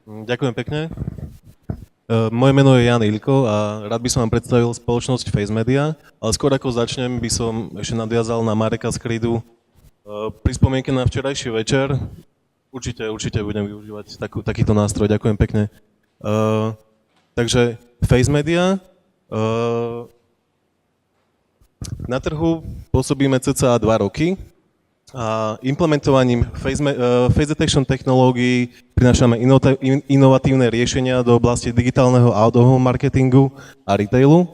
Ďakujem pekne. Moje meno je Jan Ilko a rád by som vám predstavil spoločnosť Face Media, ale skôr ako začnem, by som ešte nadviazal na Mareka Skridu. Pri spomienke na včerajší večer určite budem využívať takýto nástroj. Ďakujem pekne. Takže Face Media. Na trhu pôsobíme cca 2 roky. A implementovaním face detection technológií prinášame inovatívne riešenia do oblasti digitálneho out-of-home marketingu a retailu.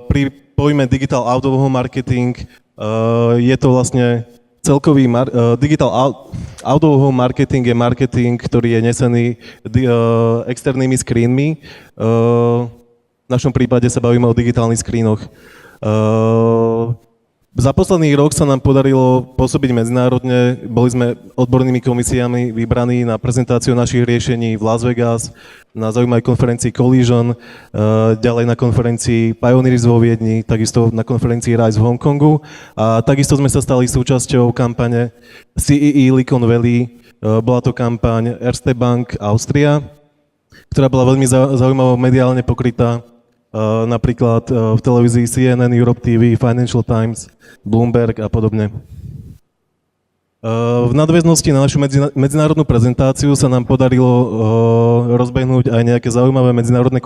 Pri pojme digital out-of-home marketing je to vlastne celkový digital out-of-home marketing je marketing, ktorý je nesený externými screenmi. V našom prípade sa bavíme o digitálnych screenoch. Za posledný rok sa nám podarilo pôsobiť medzinárodne. Boli sme odbornými komisiami vybraní na prezentáciu našich riešení v Las Vegas, na zaujímavej konferencii Collision, ďalej na konferencii Pioneers vo Viedni, takisto na konferencii Rise v Hongkongu. A takisto sme sa stali súčasťou kampane CEE Silicon Valley. Bola to kampaň Erste Bank Austria, ktorá bola veľmi zaujímavo mediálne pokrytá. Napríklad v televízii CNN, Europe TV, Financial Times, Bloomberg a podobne. V nadväznosti na našu medzinárodnú prezentáciu sa nám podarilo rozbehnúť aj nejaké zaujímavé medzinárodné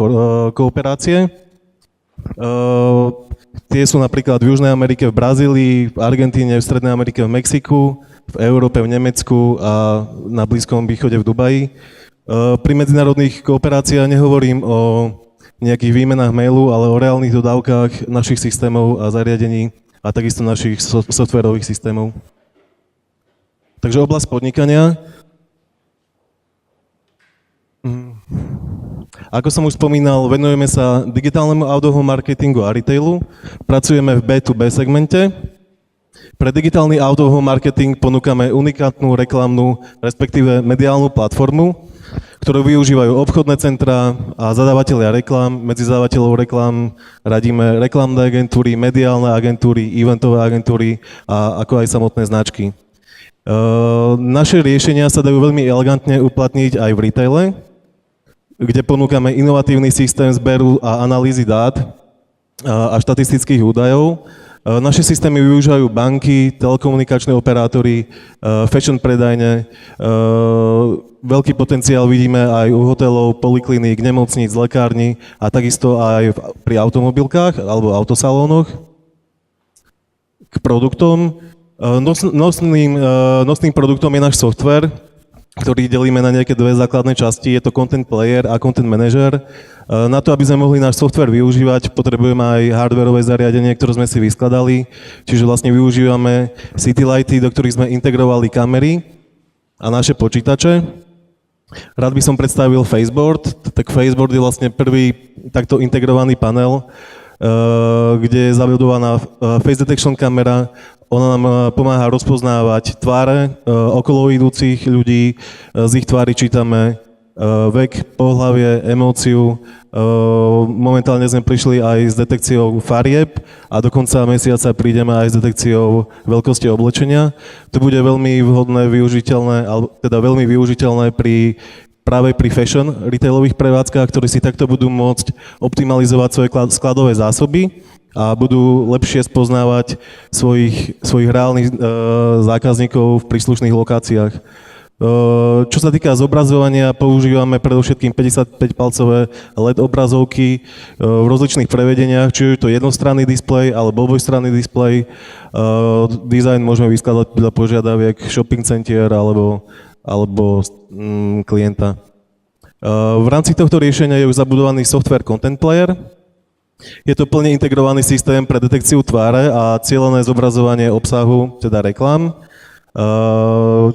kooperácie. Tie sú napríklad v Južnej Amerike, v Brazílii, v Argentíne, v Strednej Amerike, v Mexiku, v Európe, v Nemecku a na Blízkom východe v Dubaji. Pri medzinárodných kooperáciách nehovorím o nejakých výmenách mailu, ale o reálnych dodávkach našich systémov a zariadení a takisto našich softwarových systémov. Takže oblasť podnikania. Ako som už spomínal, venujeme sa digitálnemu out-of-home marketingu a retailu. Pracujeme v B2B segmente. Pre digitálny out-of-home marketing ponúkame unikátnu reklamnú, respektíve mediálnu platformu, ktorú využívajú obchodné centrá a zadávateľia reklám. Medzi zadávateľov reklám radíme reklamné agentúry, mediálne agentúry, eventové agentúry a ako aj samotné značky. Naše riešenia sa dajú veľmi elegantne uplatniť aj v retaile, kde ponúkame inovatívny systém zberu a analýzy dát a štatistických údajov. Naše systémy využívajú banky, telekomunikačné operátory, fashion predajne. Veľký potenciál vidíme aj u hotelov, polikliník, nemocníc, lekární a takisto aj pri automobilkách alebo autosalónoch. K produktom. Nosným produktom je náš software, ktorý delíme na nejaké dve základné časti. Je to Content Player a Content Manager. Na to, aby sme mohli náš software využívať, potrebujeme aj hardwareové zariadenie, ktoré sme si vyskladali. Čiže vlastne využívame City Lighty, do ktorých sme integrovali kamery a naše počítače. Rád by som predstavil Faceboard. Tak Faceboard je vlastne prvý takto integrovaný panel, kde je zabudovaná face detection kamera. Ona nám pomáha rozpoznávať tváre okolo idúcich ľudí, z ich tvári čítame vek, pohlavie, emóciu. Momentálne sme prišli aj s detekciou farieb a do konca mesiaca prídeme aj s detekciou veľkosti oblečenia. To bude veľmi vhodné, využiteľné, teda veľmi využiteľné práve pri fashion retailových prevádzkach, ktorí si takto budú môcť optimalizovať svoje skladové zásoby a budú lepšie spoznávať svojich reálnych zákazníkov v príslušných lokáciách. Čo sa týka zobrazovania, používame predovšetkým 55-palcové LED obrazovky v rozličných prevedeniach, či je to jednostranný displej alebo obojstranný displej. Dizajn môžeme vyskladať podľa požiadaviek shopping centier alebo klienta. V rámci tohto riešenia je už zabudovaný software Content Player. Je to plne integrovaný systém pre detekciu tváre a cieľené zobrazovanie obsahu, teda reklám.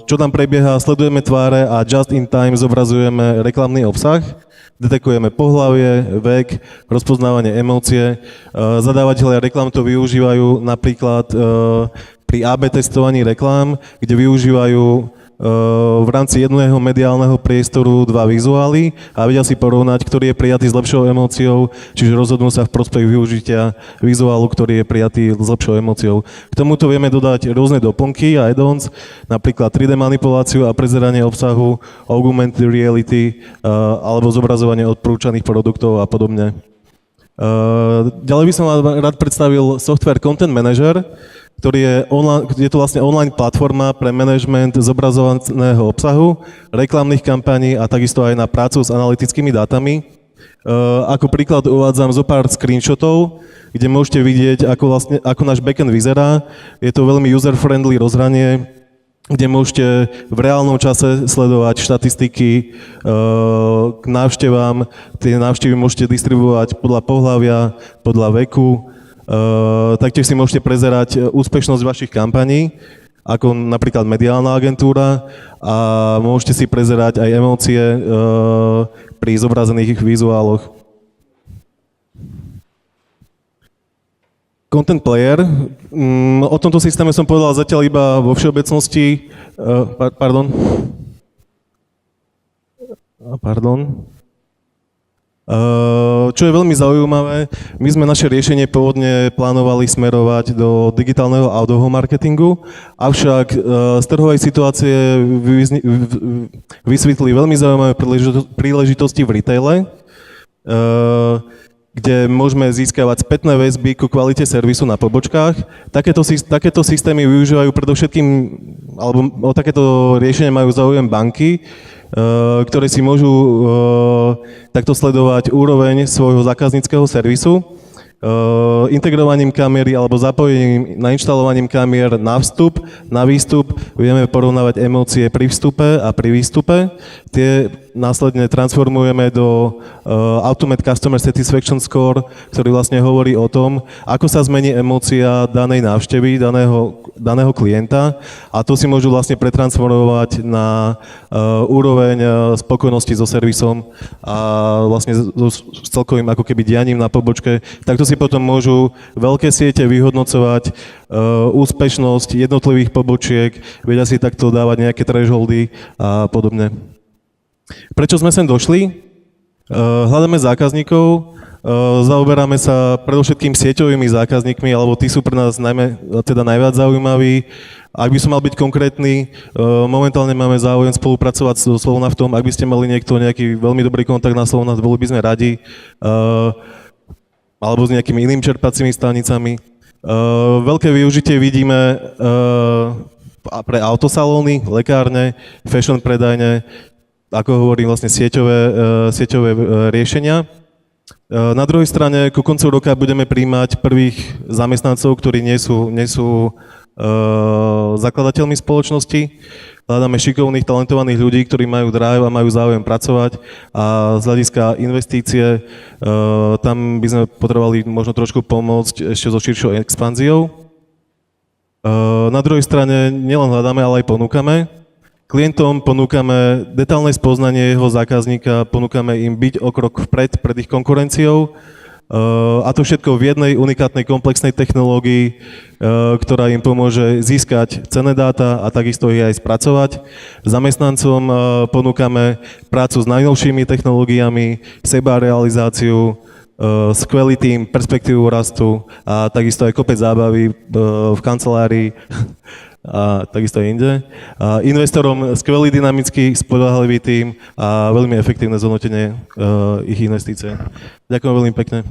Čo tam prebieha, sledujeme tváre a just in time zobrazujeme reklamný obsah, detekujeme pohlavie, vek, rozpoznávanie emócie. Zadávateľia reklam to využívajú napríklad pri AB testovaní reklám, kde využívajú v rámci jedného mediálneho priestoru dva vizuály a vedia si porovnať, ktorý je prijatý s lepšou emóciou, čiže rozhodnú sa v prospech využitia vizuálu, ktorý je prijatý s lepšou emóciou. K tomuto vieme dodať rôzne doplnky a add-ons, napríklad 3D manipuláciu a prezeranie obsahu, augmented reality alebo zobrazovanie odporúčaných produktov a podobne. Ďalej by som rád predstavil software Content Manager, ktorý je to vlastne online platforma pre management zobrazovaného obsahu, reklamných kampaní a takisto aj na prácu s analytickými dátami. Ako príklad uvádzam zo pár screenshotov, kde môžete vidieť, ako náš backend vyzerá. Je to veľmi user-friendly rozhranie, kde môžete v reálnom čase sledovať štatistiky k návštevám. Tie návštevy môžete distribuovať podľa pohlavia, podľa veku. Taktiež si môžete prezerať úspešnosť vašich kampaní, ako napríklad mediálna agentúra, a môžete si prezerať aj emócie pri zobrazených vizuáloch. Content Player. O tomto systéme som povedal zatiaľ iba vo všeobecnosti. Pardon. Čo je veľmi zaujímavé, my sme naše riešenie pôvodne plánovali smerovať do digitálneho outdoor marketingu, avšak z trhovej situácie vysvetli veľmi zaujímavé príležitosti v retaile, kde môžeme získavať spätné väzby ku kvalite servisu na pobočkách. Takéto systémy využívajú predovšetkým, alebo o takéto riešenie majú záujem banky, ktoré si môžu takto sledovať úroveň svojho zákazníckeho servisu. Integrovaním kamery alebo zapojením, nainštalovaním kamier na vstup, na výstup vieme porovnávať emócie pri vstupe a pri výstupe. Tie následne transformujeme do Ultimate Customer Satisfaction Score, ktorý vlastne hovorí o tom, ako sa zmení emócia danej návštevy, daného klienta, a to si môžu vlastne pretransformovať na úroveň spokojnosti so servisom a vlastne s celkovým ako keby dianím na pobočke. Takto si potom môžu veľké siete vyhodnocovať úspešnosť jednotlivých pobočiek, vedia si takto dávať nejaké thresholdy a podobne. Prečo sme sem došli? Hľadáme zákazníkov, zaoberáme sa predovšetkým sieťovými zákazníkmi, alebo tí sú pre nás najviac zaujímaví. Ak by som mal byť konkrétny, momentálne máme záujem spolupracovať so Slovnaftom. Ak by ste mali nejaký veľmi dobrý kontakt na Slovnaft, boli by sme radi. Alebo s nejakými inými čerpacími stanicami. Veľké využitie vidíme pre autosalóny, lekárne, fashion predajne, ako hovorím, vlastne sieťové riešenia. Na druhej strane, ku koncu roka budeme prijímať prvých zamestnancov, ktorí nie sú zakladateľmi spoločnosti. Hľadáme šikovných, talentovaných ľudí, ktorí majú drive a majú záujem pracovať, a z hľadiska investície tam by sme potrebovali možno trošku pomôcť ešte so širšou expanziou. Na druhej strane nielen hľadáme, ale aj ponúkame. Klientom ponúkame detailné spoznanie jeho zákazníka, ponúkame im byť o krok vpred pred ich konkurenciou, a to všetko v jednej unikátnej komplexnej technológii, ktorá im pomôže získať cenné dáta a takisto ich aj spracovať. Zamestnancom ponúkame prácu s najnovšími technológiami, sebarealizáciu, skvelý tím, perspektívu rastu a takisto aj kopec zábavy v kancelárii a takisto aj inde. A investorom skvelý, dynamický, spoľahlivý tím a veľmi efektívne zhodnotenie ich investície. Ďakujem veľmi pekne.